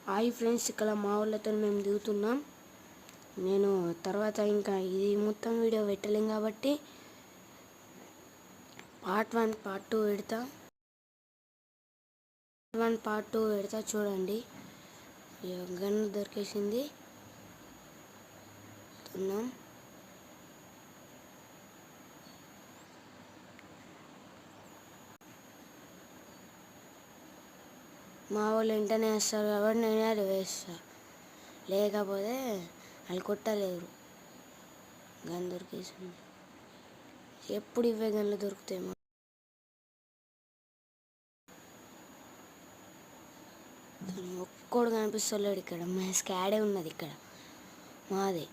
Hi friends, ఇక్కడ మా వాళ్ళతో మేము దిగుతున్నాం. నేను తర్వాత ఇంకా ఇది మొత్తం వీడియో పెట్టలేం కాబట్టి పార్ట్ 1 పార్ట్ 2 పెడతా. చూడండి. గన్ దొరికేసింది. తున్నాం. మా వాళ్ళు వెంటనే వేస్తారు కాబట్టి నేనే అది వేస్తా, లేకపోతే వాళ్ళు కొట్టలేరు. గన్ దొరికేసింది. ఎప్పుడు ఇవే గన్లు దొరుకుతాయి. ఒక్కడు కనిపిస్తలేడు ఇక్కడ. మా స్కాడే ఉన్నది ఇక్కడ, మాదే.